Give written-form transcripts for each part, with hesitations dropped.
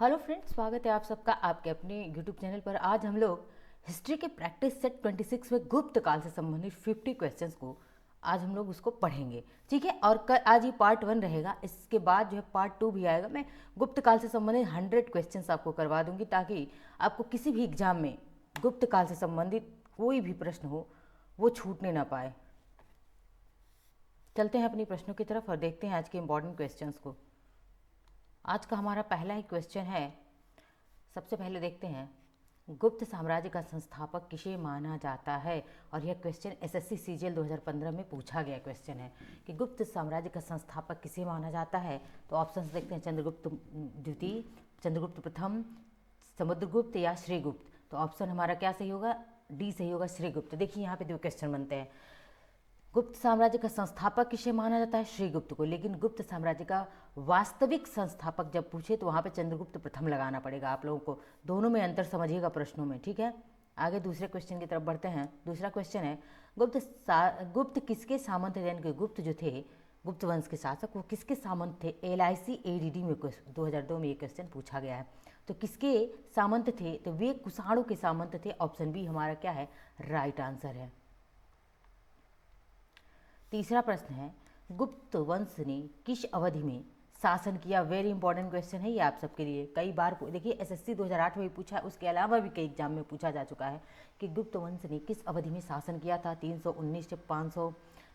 Hello friends, स्वागत है आप सबका आपके अपने यूट्यूब चैनल पर। आज हम लोग हिस्ट्री के प्रैक्टिस सेट 26 में गुप्त काल से संबंधित 50 क्वेश्चंस को आज हम लोग उसको पढ़ेंगे, ठीक है। और आज ये पार्ट 1 रहेगा। इसके बाद जो है पार्ट 2 भी आएगा। मैं गुप्त काल से संबंधित 100 क्वेश्चंस आपको करवा दूंगी ताकि आपको किसी भी एग्जाम में गुप्त काल से संबंधित कोई भी प्रश्न हो वो छूटने ना पाए। चलते हैं अपनी प्रश्नों की तरफ और देखते हैं आज के इंपॉर्टेंट क्वेश्चंस को। आज का हमारा पहला ही क्वेश्चन है, सबसे पहले देखते हैं, गुप्त साम्राज्य का संस्थापक किसे माना जाता है। और यह क्वेश्चन एसएससी सीजीएल 2015 में पूछा गया क्वेश्चन है कि गुप्त साम्राज्य का संस्थापक किसे माना जाता है। तो ऑप्शंस देखते हैं, चंद्रगुप्त द्वितीय, चंद्रगुप्त प्रथम, समुद्रगुप्त या श्रीगुप्त। तो ऑप्शन हमारा क्या सही होगा, डी सही होगा, श्रीगुप्त। देखिए यहाँ पे दो क्वेश्चन बनते हैं। गुप्त साम्राज्य का संस्थापक किसे माना जाता है, श्रीगुप्त को। लेकिन गुप्त साम्राज्य का वास्तविक संस्थापक जब पूछे तो वहाँ पे चंद्रगुप्त प्रथम लगाना पड़ेगा आप लोगों को। दोनों में अंतर समझिएगा प्रश्नों में, ठीक है। आगे दूसरे क्वेश्चन की तरफ बढ़ते हैं। दूसरा क्वेश्चन है, गुप्त किसके सामंत थे, यानी कि गुप्त जो थे, गुप्त वंश के शासक, वो किसके सामंत थे। LIC ADD में 2002 में ये क्वेश्चन पूछा गया है। तो किसके सामंत थे, तो वे कुषाणों के सामंत थे। ऑप्शन बी हमारा क्या है, राइट आंसर है। तीसरा प्रश्न है, गुप्त वंश ने किस अवधि में शासन किया। वेरी इंपॉर्टेंट क्वेश्चन है ये आप सबके लिए। कई बार देखिए SSC 2008 में भी पूछा, उसके अलावा भी कई एग्जाम में पूछा जा चुका है कि गुप्त वंश ने किस अवधि में शासन किया था। 319 से 500,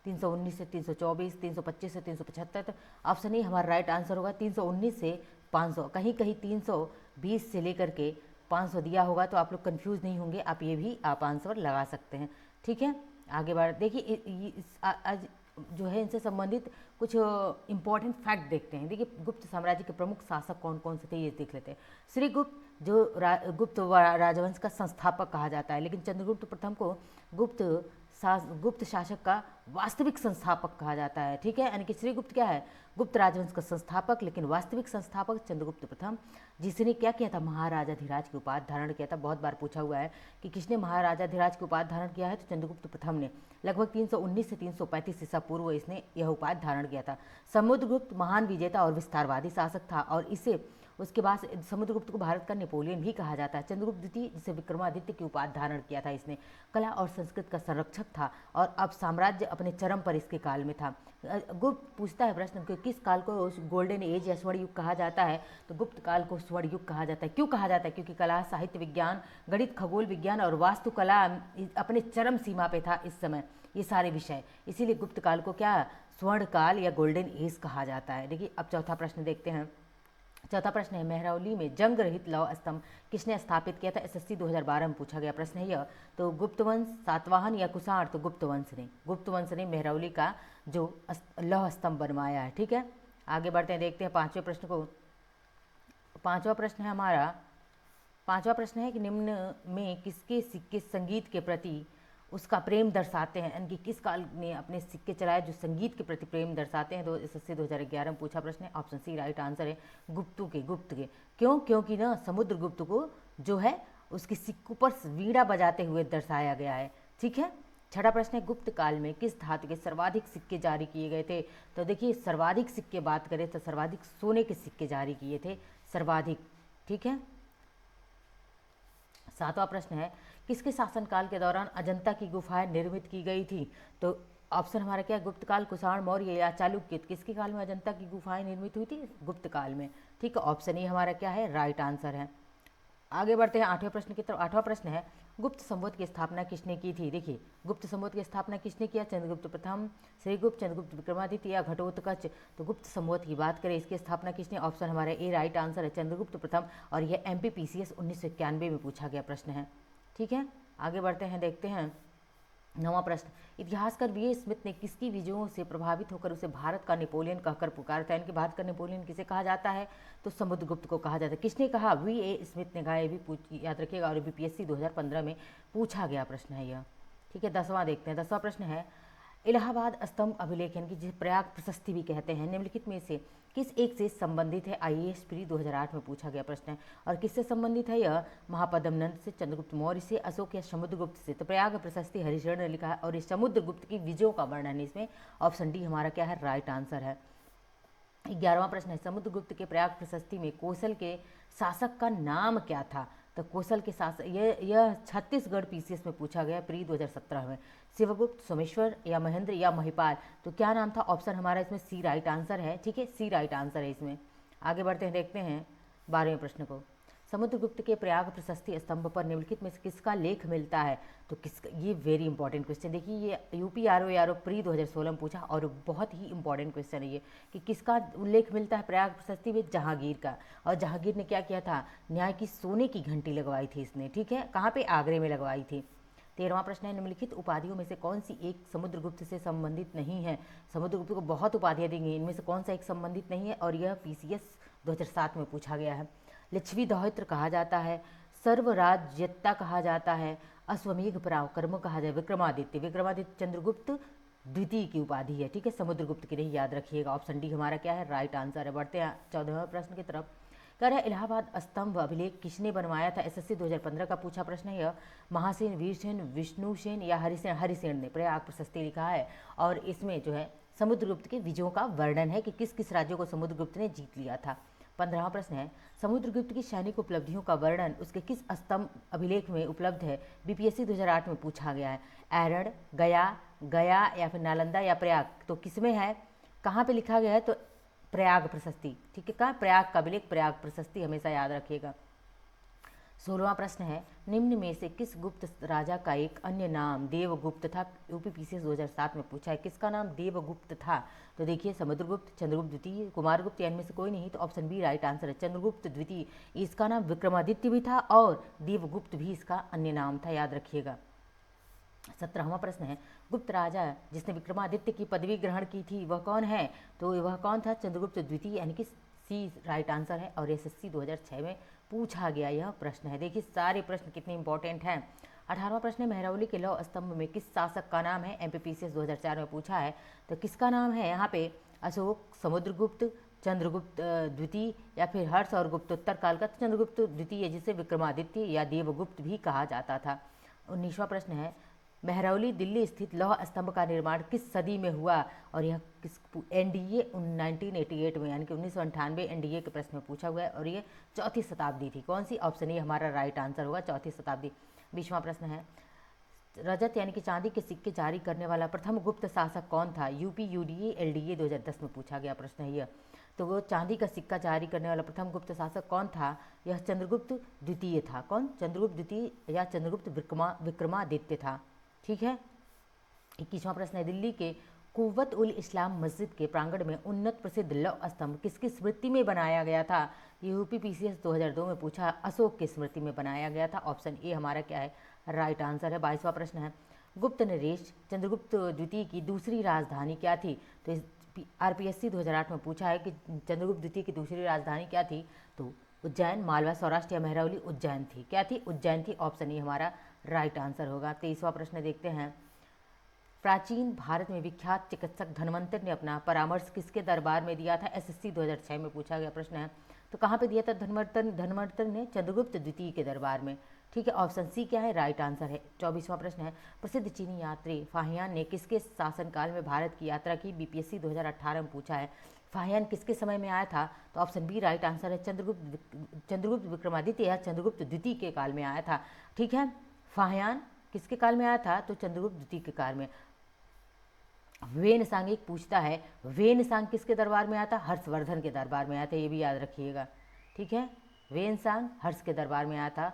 319 से 324, 325 से 375। ऑप्शन ए हमारा राइट आंसर होगा 319 से 500। कहीं कहीं 320 से लेकर के 500 दिया होगा, तो आप लोग कंफ्यूज नहीं होंगे, आप ये भी आप आंसर लगा सकते हैं, ठीक है। आगे बढ़ देखिए, आज जो है इनसे संबंधित कुछ इंपॉर्टेंट फैक्ट देखते हैं। देखिए गुप्त साम्राज्य के प्रमुख शासक कौन कौन से थे ये देख लेते हैं। श्रीगुप्त जो गुप्त राजवंश का संस्थापक कहा जाता है, लेकिन चंद्रगुप्त प्रथम को गुप्त शासक का वास्तविक संस्थापक कहा जाता है, ठीक है। यानी कि श्रीगुप्त क्या है, गुप्त राजवंश का संस्थापक, लेकिन वास्तविक संस्थापक चंद्रगुप्त प्रथम, जिसने क्या किया था, महाराजाधिराज की उपाधि धारण किया था। बहुत बार पूछा हुआ है कि किसने महाराजाधिराज की उपाधि धारण किया है, तो चंद्रगुप्त प्रथम ने। लगभग 319 से 335 ईसा पूर्व इसने यह उपाधि धारण किया था। समुद्रगुप्त महान विजेता और विस्तारवादी शासक था, और इसे उसके बाद समुद्रगुप्त को भारत का नेपोलियन भी कहा जाता है। चंद्रगुप्त द्वितीय, जिसे विक्रमादित्य की उपाधि धारण किया था इसने, कला और संस्कृत का संरक्षक था, और अब साम्राज्य अपने चरम पर इसके काल में था। गुप्त पूछता है प्रश्न कि किस काल को गोल्डन एज या स्वर्ण युग कहा जाता है, तो गुप्त काल को स्वर्ण युग कहा जाता है। क्यों कहा जाता है, क्योंकि कला, साहित्य, विज्ञान, गणित, खगोल विज्ञान और वास्तुकला अपने चरम सीमा पे था इस समय, ये सारे विषय, इसीलिए गुप्त काल को क्या स्वर्ण काल या गोल्डन एज कहा जाता है। देखिए अब चौथा प्रश्न देखते हैं। चौथा प्रश्न है, मेहरौली में जंग रहित लौह स्तंभ किसने स्थापित किया था। SSC 2012 में पूछा गया प्रश्न है यह। तो गुप्त वंश, सातवाहन या कुषाण, तो गुप्त वंश ने मेहरौली का जो लौह स्तंभ बनवाया है, ठीक है। आगे बढ़ते हैं, देखते हैं पांचवें प्रश्न को। पांचवा प्रश्न है हमारा, पांचवा प्रश्न है कि निम्न में किसके सिक्के संगीत के प्रति उसका प्रेम दर्शाते हैं, यानी कि किस काल ने अपने सिक्के चलाए जो संगीत के प्रति प्रेम दर्शाते हैं। तो SSC 2011 में पूछा प्रश्न है। ऑप्शन सी राइट आंसर है, गुप्त के। क्यों, क्योंकि ना समुद्रगुप्त को जो है उसके सिक्कों पर वीणा बजाते हुए दर्शाया गया है, ठीक है। छठा प्रश्न है, गुप्त काल में किस धातु के सर्वाधिक सिक्के जारी किए गए थे। तो देखिए सर्वाधिक सिक्के बात करें तो सर्वाधिक सोने के सिक्के जारी किए थे, सर्वाधिक, ठीक है। सातवां प्रश्न है, किसके शासनकाल के दौरान अजंता की गुफाएं निर्मित की गई थी। तो ऑप्शन हमारा क्या है, गुप्त काल, कुषाण, मौर्य या चालुक्य। किसके काल में अजंता की गुफाएं निर्मित हुई थी, गुप्त काल में, ठीक है। ऑप्शन ए हमारा क्या है, राइट आंसर है। आगे बढ़ते हैं आठवें प्रश्न की तरफ। आठवां प्रश्न है, गुप्त संवत की स्थापना किसने की थी। देखिए गुप्त संवत की स्थापना किसने किया, चंद्रगुप्त प्रथम, श्रीगुप्त, चंद्रगुप्त विक्रमादित्य या घटोत्कच। तो गुप्त संवत की बात करें, इसकी स्थापना किसने, ऑप्शन हमारा ए राइट आंसर है, चंद्रगुप्त प्रथम। और यह MPPCS 1991 में पूछा गया प्रश्न है, ठीक है। आगे बढ़ते हैं, देखते हैं नवा प्रश्न, इतिहासकार VA स्मिथ ने किसकी विजयों से प्रभावित होकर उसे भारत का नेपोलियन कहकर पुकारा था। इनके भारत का नेपोलियन किसे कहा जाता है, तो समुद्रगुप्त को कहा जाता है। किसने कहा, VA स्मिथ ने कहा, ये भी याद रखिएगा, और BPSC 2015 में पूछा गया प्रश्न है यह, ठीक है। 10वां देखते हैं। 10वां प्रश्न है, इलाहाबाद स्तंभ अभिलेख, यानी कि जिसे प्रयाग प्रशस्ति भी कहते हैं, निम्नलिखित में से किस एक से संबंधित है। IAS प्री 2008 में पूछा गया प्रश्न है। और किससे संबंधित है यह, महापद्मनंद से, चंद्रगुप्त मौर्य से, अशोक या समुद्रगुप्त से। तो प्रयाग प्रशस्ति हरिशरण ने लिखा है, और ये समुद्रगुप्त की विजयों का वर्णन है इसमें। ऑप्शन डी हमारा क्या है, राइट आंसर है। 11वां प्रश्न है, समुद्रगुप्त के प्रयाग प्रशस्ति में कौशल के शासक का नाम क्या था? तो कौशल के शासक, यह छत्तीसगढ़ पीसीएस में पूछा गया प्री 2017 में। शिवगुप्त, सोमेश्वर या महेंद्र या महिपाल, तो क्या नाम था? ऑप्शन हमारा इसमें सी राइट आंसर है। ठीक है, सी राइट आंसर है इसमें। आगे बढ़ते हैं, देखते हैं 12वें प्रश्न को। समुद्रगुप्त के प्रयाग प्रशस्ति स्तंभ पर निम्नलिखित में से किसका लेख मिलता है? तो किसका, ये वेरी इंपॉर्टेंट क्वेश्चन। देखिए ये यूपी आर ओ प्री 2016 में पूछा और बहुत ही इंपॉर्टेंट क्वेश्चन है ये कि किसका उल्लेख मिलता है प्रयाग प्रशस्ति में? जहांगीर का। और जहांगीर ने क्या किया था? न्याय की सोने की घंटी लगवाई थी इसने। ठीक है, कहाँ पे? आगरे में लगवाई थी। 13वां प्रश्न है, निम्नलिखित उपाधियों में से कौन सी एक समुद्रगुप्त से संबंधित नहीं है? समुद्रगुप्त को बहुत उपाधियां दी गई, इनमें से कौन सा एक संबंधित नहीं है? और यह पीसीएस 2007 में पूछा गया है। लिच्छवी दौहित्र कहा जाता है, सर्वराज्यता कहा जाता है, अश्वमेघ पराक्रम कहा जाए, विक्रमादित्य। विक्रमादित्य चंद्रगुप्त द्वितीय की उपाधि है। ठीक है, समुद्रगुप्त की नहीं, याद रखिएगा। ऑप्शन डी हमारा क्या है? राइट आंसर है। बढ़ते हैं 14वें प्रश्न की तरफ। कह रहा है, इलाहाबाद स्तंभ अभिलेख किसने बनवाया था? एसएससी 2015 का पूछा प्रश्न है यह। महासेन, वीरसेन, विष्णुसेन या हरिसेन? हरिसेन ने प्रयाग प्रशस्ति लिखा है और इसमें जो है समुद्रगुप्त के विजयों का वर्णन है कि किस किस राज्यों को समुद्रगुप्त ने जीत लिया था। 15वां प्रश्न है, समुद्रगुप्त की सैनिक उपलब्धियों का वर्णन उसके किस स्तंभ अभिलेख में उपलब्ध है? बीपीएससी 2008 में पूछा गया है। एरड़, गया या फिर नालंदा या प्रयाग, तो किसमें है? कहाँ पे लिखा गया है? तो प्रयाग प्रशस्ति। ठीक है, कहाँ? प्रयाग का अभिलेख, प्रयाग प्रशस्ति, हमेशा याद रखिएगा। 16वां प्रश्न है, निम्न में से किस गुप्त राजा का एक अन्य नाम देवगुप्त था? यूपी पीसीएस 2007 में पूछा है, किसका नाम देवगुप्त था? तो देखिए, समुद्रगुप्त, चंद्रगुप्त द्वितीय, कुमारगुप्त, या इनमें से कोई नहीं, तो ऑप्शन बी राइट आंसर है, चंद्रगुप्त द्वितीय। इसका नाम विक्रमादित्य भी था और देवगुप्त भी इसका अन्य नाम था, याद रखिएगा। 17वां प्रश्न है, गुप्त राजा जिसने विक्रमादित्य की पदवी ग्रहण की थी वह कौन है? तो वह कौन था? चंद्रगुप्त द्वितीय, यानी कि सी राइट आंसर है और एसएससी 2006 में पूछा गया यह प्रश्न है। देखिए सारे प्रश्न कितने इंपॉर्टेंट हैं। 18वां प्रश्न है, मेहरौली के लौह स्तंभ में किस शासक का नाम है? एमपीपीसीएस 2004 में पूछा है, तो किसका नाम है यहाँ पे? अशोक, समुद्रगुप्त, चंद्रगुप्त द्वितीय या फिर हर्ष और गुप्तोत्तर काल का? तो चंद्रगुप्त द्वितीय, जिसे विक्रमादित्य या देवगुप्त भी कहा जाता था। 19वां प्रश्न है, मेहरौली दिल्ली स्थित लौह स्तंभ का निर्माण किस सदी में हुआ? और यह किस एनडीए 1988 में, यानी कि 1998 एनडीए के प्रश्न में पूछा हुआ है और ये चौथी शताब्दी थी। कौन सी? ऑप्शन ए हमारा राइट आंसर होगा, चौथी शताब्दी। 20वां प्रश्न है, रजत यानी कि चांदी के सिक्के जारी करने वाला प्रथम गुप्त शासक कौन था? यूपी यूडीए एलडीए 2010 में पूछा गया प्रश्न है यह। तो वो चांदी का सिक्का जारी करने वाला प्रथम गुप्त शासक कौन था? यह चंद्रगुप्त द्वितीय था। कौन? चंद्रगुप्त द्वितीय या चंद्रगुप्त विक्रमादित्य था। ठीक है। 21वां प्रश्न है, दिल्ली के कुव्वत उल इस्लाम मस्जिद के प्रांगण में उन्नत प्रसिद्ध लौह स्तंभ किसकी स्मृति में बनाया गया था? यूपी पीसीएस 2002 में पूछा, अशोक की स्मृति में बनाया गया था। ऑप्शन ए हमारा क्या है? राइट आंसर है। 22वां प्रश्न है, गुप्त नरेश चंद्रगुप्त द्वितीय की दूसरी राजधानी क्या थी? तो इस आरपीएससी 2008 में पूछा है कि चंद्रगुप्त द्वितीय की दूसरी राजधानी क्या थी? तो उज्जैन, मालवा, सौराष्ट्र या मेहरौली? उज्जैन थी। क्या थी? उज्जैन थी। ऑप्शन ए हमारा राइट आंसर होगा। 23वां प्रश्न देखते हैं, प्राचीन भारत में विख्यात चिकित्सक धन्वंतरि ने अपना परामर्श किसके दरबार में दिया था? एसएससी 2006 में पूछा गया प्रश्न है। तो कहाँ पे दिया था धन्वंतरि ने? चंद्रगुप्त द्वितीय के दरबार में। ठीक है, ऑप्शन सी क्या है? राइट आंसर है। 24वां प्रश्न है, प्रसिद्ध चीनी यात्री फाहियान ने किसके शासनकाल में भारत की यात्रा की? बीपीएससी 2018 में पूछा है। फाहियान किसके समय में आया था? तो ऑप्शन बी राइट आंसर है, चंद्रगुप्त विक्रमादित्य या चंद्रगुप्त द्वितीय के काल में आया था। ठीक है, फाहियान किसके काल में आया था? तो चंद्रगुप्त द्वितीय के काल में। वेनसांग एक पूछता है, वेनसांग किसके दरबार में आया था? हर्षवर्धन के दरबार में आया था, ये भी याद रखिएगा। ठीक है, वेनसांग हर्ष के दरबार में आया था।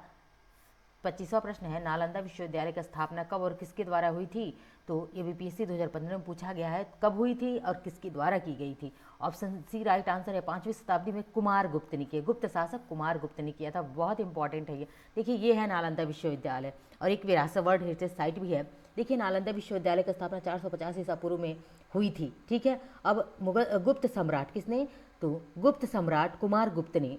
25वां प्रश्न है, नालंदा विश्वविद्यालय की स्थापना कब और किसके द्वारा हुई थी? तो ये बीपीएससी 2015 में पूछा गया है, कब हुई थी और किसके द्वारा की गई थी? ऑप्शन सी राइट आंसर है, 5वीं शताब्दी में कुमारगुप्त ने किया। गुप्त शासक कुमारगुप्त ने किया था। बहुत इंपॉर्टेंट है ये। देखिए ये है नालंदा विश्वविद्यालय और एक विरासत वर्ल्ड हेरिटेज साइट भी है। देखिए नालंदा विश्वविद्यालय की स्थापना 450 ईसा पूर्व में हुई थी। ठीक है, अब गुप्त सम्राट किसने? तो गुप्त सम्राट कुमारगुप्त ने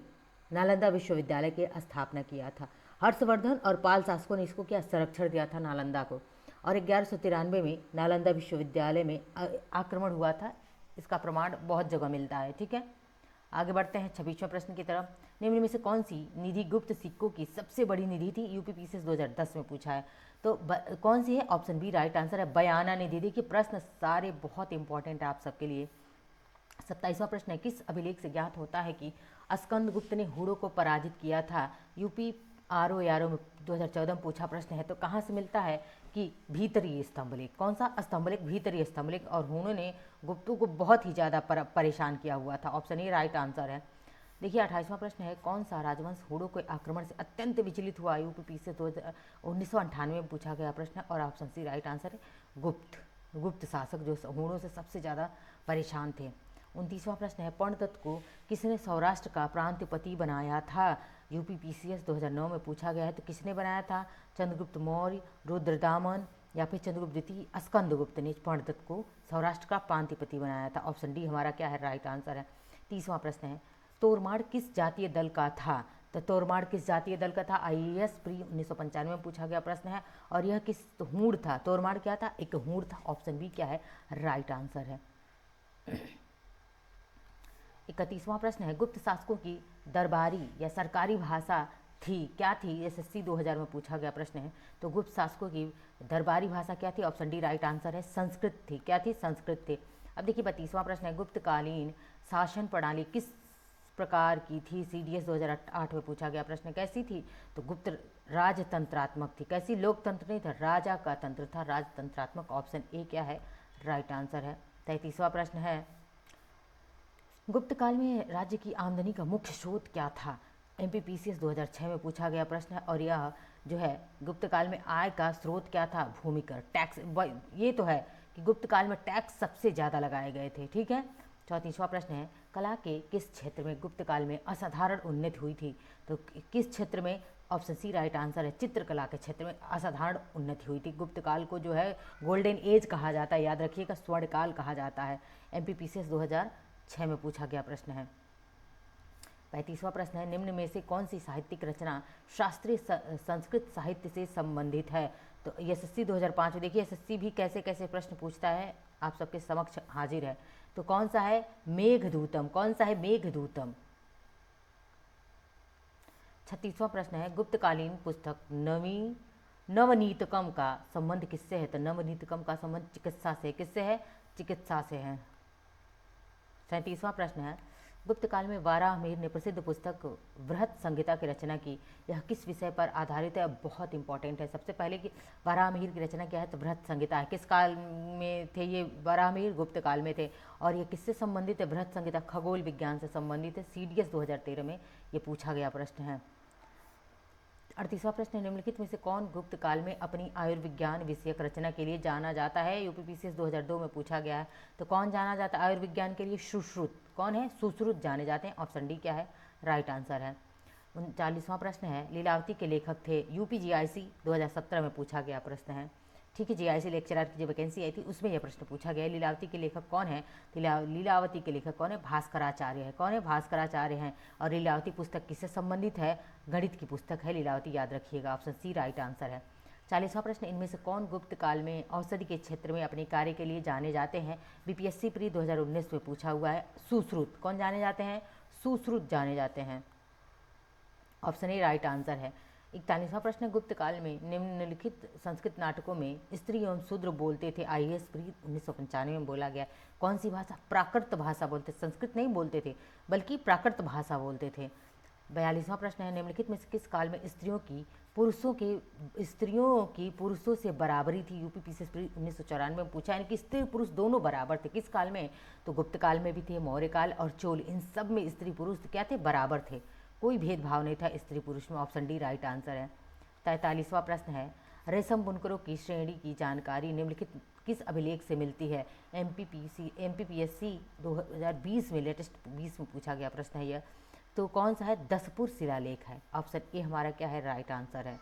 नालंदा विश्वविद्यालय की स्थापना किया था। हर्षवर्धन और पाल शासकों ने इसको क्या संरक्षण दिया था नालंदा को। और 1193 में नालंदा विश्वविद्यालय में आक्रमण हुआ था। इसका प्रमाण बहुत जगह मिलता है। ठीक है, आगे बढ़ते हैं 26वें प्रश्न की तरफ। निम्न में से कौन सी निधि गुप्त सिक्कों की सबसे बड़ी निधि थी? यूपी पीसीएस 2010 में पूछा है। तो कौन सी है? ऑप्शन बी राइट आंसर है, बयाना निधि। देखिए प्रश्न सारे बहुत इंपॉर्टेंट है आप सबके लिए। 27वां प्रश्न है, किस अभिलेख से ज्ञात होता है कि स्कंद गुप्त ने हूणों को पराजित किया था? यूपी आर ओ में 2014 में पूछा प्रश्न है। तो कहाँ से मिलता है कि भीतरी स्तंभलेख। कौन सा स्तंभलेख? भीतरी स्तंभलेख। और हूणों ने गुप्तों को बहुत ही ज़्यादा परेशान किया हुआ था। ऑप्शन ए राइट आंसर है। देखिए 28वां प्रश्न है, कौन सा राजवंश हूणों के आक्रमण से अत्यंत विचलित हुआ? यूपी से 1998 में पूछा गया प्रश्न है। और ऑप्शन सी राइट आंसर है, गुप्त। गुप्त शासक जो हूणों से सबसे ज़्यादा परेशान थे। 29वां प्रश्न है, पर्णदत्त को किसने सौराष्ट्र का प्रांतपति बनाया था? यूपीपीसीएस 2009 में पूछा गया है। तो किसने बनाया था? चंद्रगुप्त मौर्य, रुद्रदामन या फिर चंद्रगुप्त द्वितीय? स्कंदगुप्त ने पर्णदत्त को सौराष्ट्र का प्रांतपति बनाया था। ऑप्शन डी हमारा क्या है? राइट आंसर है। 30वां प्रश्न है, तोरमाड़ किस जातीय दल का था? तो तोरमाड़ किस जातीय दल का था? आईएएस प्री 1995 में पूछा गया प्रश्न है। और यह किस हूण था? तोरमाड़ क्या था? एक हूण था। ऑप्शन बी क्या है? राइट आंसर है। 31वां प्रश्न है, गुप्त शासकों की दरबारी या सरकारी भाषा थी, क्या थी? एसएससी 2000 में पूछा गया प्रश्न है। तो गुप्त शासकों की दरबारी भाषा क्या थी? ऑप्शन डी राइट आंसर है, संस्कृत थी। क्या थी? संस्कृत थी। अब देखिए 32वां प्रश्न है, गुप्तकालीन शासन प्रणाली किस प्रकार की थी? सीडीएस 2008 में पूछा गया प्रश्न, कैसी थी? तो गुप्त राजतंत्रात्मक थी। कैसी? लोकतंत्र नहीं था, राजा का तंत्र था, राजतंत्रात्मक। ऑप्शन ए क्या है? राइट आंसर है। 33वां प्रश्न है, गुप्त काल में राज्य की आमदनी का मुख्य स्रोत क्या था? एमपीपीसीएस 2006 में पूछा गया प्रश्न है। और यह जो है गुप्त काल में आय का स्रोत क्या था? भूमिकर, टैक्स। ये तो है कि गुप्त काल में टैक्स सबसे ज़्यादा लगाए गए थे। ठीक है। 34वां प्रश्न है, कला के किस क्षेत्र में गुप्त काल में असाधारण उन्नति हुई थी? तो किस क्षेत्र में? ऑप्शन सी राइट आंसर है, चित्रकला के क्षेत्र में असाधारण उन्नति हुई थी। गुप्त काल को जो है गोल्डन एज कहा जाता है, याद रखिएगा, स्वर्णकाल कहा जाता है। एमपीपीसीएस 2006 में पूछा गया प्रश्न है। 35वां प्रश्न है, निम्न में से कौन सी साहित्यिक रचना शास्त्रीय संस्कृत साहित्य से संबंधित है? तो एसएससी 2005 में, देखिए एसएससी भी कैसे कैसे प्रश्न पूछता है, आप सबके समक्ष हाजिर है। तो कौन सा है? मेघदूतम। कौन सा है? मेघदूतम। 36वां प्रश्न है, गुप्तकालीन पुस्तक नवनीतकम का संबंध किससे है? तो नवनीतकम का संबंध चिकित्सा से। किससे है? चिकित्सा से है। 37वां प्रश्न है, गुप्त काल में वाराहमिहिर ने प्रसिद्ध पुस्तक बृहत संहिता की रचना की, यह किस विषय पर आधारित है? बहुत इंपॉर्टेंट है। सबसे पहले कि वाराहमिहिर की रचना क्या है? तो बृहत संहिता है। किस काल में थे ये वाराहमिहिर? गुप्त काल में थे। और ये किससे संबंधित है? बृहत संहिता खगोल विज्ञान से संबंधित है। सीडीएस 2013 में ये पूछा गया प्रश्न है। 38वां प्रश्न, निम्नलिखित में से कौन गुप्त काल में अपनी आयुर्विज्ञान विषयक रचना के लिए जाना जाता है? यूपीपीसीएस 2002 में पूछा गया है। तो कौन जाना जाता है आयुर्विज्ञान के लिए? सुश्रुत। कौन है? सुश्रुत जाने जाते हैं। ऑप्शन डी क्या है? राइट आंसर है। 39वां प्रश्न है, लीलावती के लेखक थे? यूपीजीआईसी 2017 में पूछा गया प्रश्न है। ठीक है, जीआईसी लेक्चरर की जो वैकेंसी आई थी उसमें यह प्रश्न पूछा गया है। लीलावती के लेखक कौन है? लीलावती के लेखक कौन है? भास्कराचार्य है। कौन है? भास्कराचार्य हैं। और लीलावती पुस्तक किससे संबंधित है? गणित की पुस्तक है लीलावती, याद रखिएगा। ऑप्शन सी राइट आंसर है। 40वां प्रश्न, इनमें से कौन गुप्त काल में औषधि के क्षेत्र में अपने कार्य के लिए जाने जाते हैं? बीपीएससी प्री 2019 में पूछा हुआ है। सुश्रुत। कौन जाने जाते हैं? सुश्रुत जाने जाते हैं। ऑप्शन ए राइट आंसर है। 41वां प्रश्न, गुप्त काल में निम्नलिखित संस्कृत नाटकों में स्त्री एवं शूद्र बोलते थे? आईएएस प्री 1995 में बोला गया। कौन सी भाषा? प्राकृत भाषा बोलते, संस्कृत नहीं बोलते थे बल्कि प्राकृत भाषा बोलते थे। 42वां प्रश्न है, निम्नलिखित में से किस काल में स्त्रियों की पुरुषों से बराबरी थी? यूपीपीसीएस प्री 1994 में पूछा, यानी कि स्त्री पुरुष दोनों बराबर थे। किस काल में? तो गुप्त काल में भी थे, मौर्य काल और चोल, इन सब में स्त्री पुरुष क्या थे? बराबर थे, कोई भेदभाव नहीं था स्त्री पुरुष में। ऑप्शन डी राइट आंसर है। 43वां प्रश्न है, रेशम बुनकरों की श्रेणी की जानकारी निम्नलिखित किस अभिलेख से मिलती है? एमपीपीएससी 2020 में लेटेस्ट 20 में पूछा गया प्रश्न है यह। तो कौन सा है? दसपुर शिलालेख है। ऑप्शन ए हमारा क्या है? राइट आंसर है।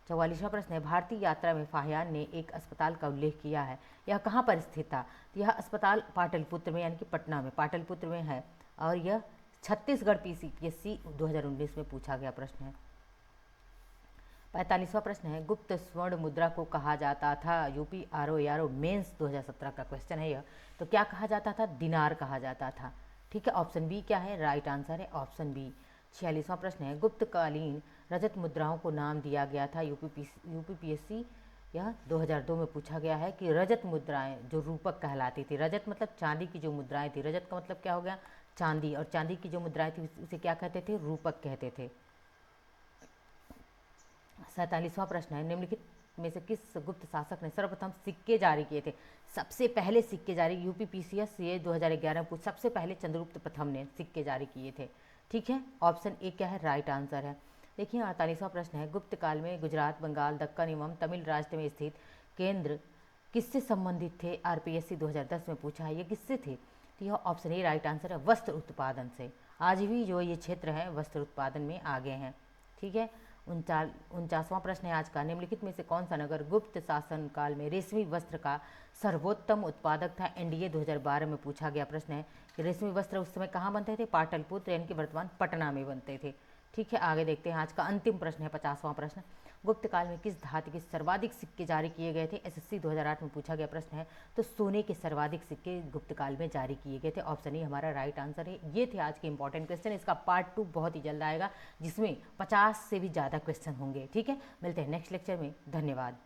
44वां प्रश्न है, भारतीय यात्रा में फाहियान ने एक अस्पताल का उल्लेख किया है, यह कहाँ पर स्थित था? तो यह अस्पताल पाटलिपुत्र में, यानी कि पटना में, पाटलिपुत्र में है। और यह छत्तीसगढ़ पीसीपीएससी 2019 में पूछा गया प्रश्न है। 45वां प्रश्न है, गुप्त स्वर्ण मुद्रा को कहा जाता था? यूपी आरओ मेंस 2017 का क्वेश्चन है यह। तो क्या कहा जाता था? दिनार कहा जाता था। ठीक है, ऑप्शन बी क्या है? राइट आंसर है, ऑप्शन बी। 46वां प्रश्न है, गुप्तकालीन रजत मुद्राओं को नाम दिया गया था? यूपीपीएससी यह 2002 में पूछा गया है कि रजत मुद्राएं जो रूपक कहलाती थी, रजत मतलब चांदी की जो मुद्राएं थी, रजत का मतलब क्या हो गया चांदी, और चांदी की जो मुद्राएं थी उसे क्या कहते थे, रूपक कहते थे। 47वां प्रश्न है, निम्नलिखित में से किस गुप्त शासक ने सर्वप्रथम सिक्के जारी किए थे। सबसे पहले सिक्के जारी यूपीपीसीएस ये 2011 में सबसे पहले चंद्रगुप्त प्रथम ने सिक्के जारी किए थे। ठीक है, ऑप्शन ए क्या है, राइट आंसर है। देखिए 48वां प्रश्न है, गुप्त काल में गुजरात, बंगाल, दक्कन एवं तमिल राज्य में स्थित केंद्र किससे संबंधित थे। आरपीएससी 2010 में पूछा है, ये किससे थे, तो यह ऑप्शन ए राइट आंसर है, वस्त्र उत्पादन से। आज भी जो ये क्षेत्र है वस्त्र उत्पादन में आगे हैं। ठीक है, 49वां प्रश्न है आज का, निम्नलिखित में से कौन सा नगर गुप्त शासन काल में रेशमी वस्त्र का सर्वोत्तम उत्पादक था। एनडीए 2012 में पूछा गया प्रश्न है कि रेशमी वस्त्र उस समय कहाँ बनते थे, पाटलिपुत्र यानी कि वर्तमान पटना में बनते थे। ठीक है, आगे देखते हैं आज का अंतिम प्रश्न है 50वां प्रश्न, गुप्त काल में किस धातु के सर्वाधिक सिक्के जारी किए गए थे। एसएससी 2008 में पूछा गया प्रश्न है, तो सोने के सर्वाधिक सिक्के गुप्त काल में जारी किए गए थे। ऑप्शन ए हमारा राइट आंसर है। ये थे आज के इंपॉर्टेंट क्वेश्चन, इसका पार्ट 2 बहुत ही जल्द आएगा जिसमें 50 से भी ज़्यादा क्वेश्चन होंगे। ठीक है, मिलते हैं नेक्स्ट लेक्चर में, धन्यवाद।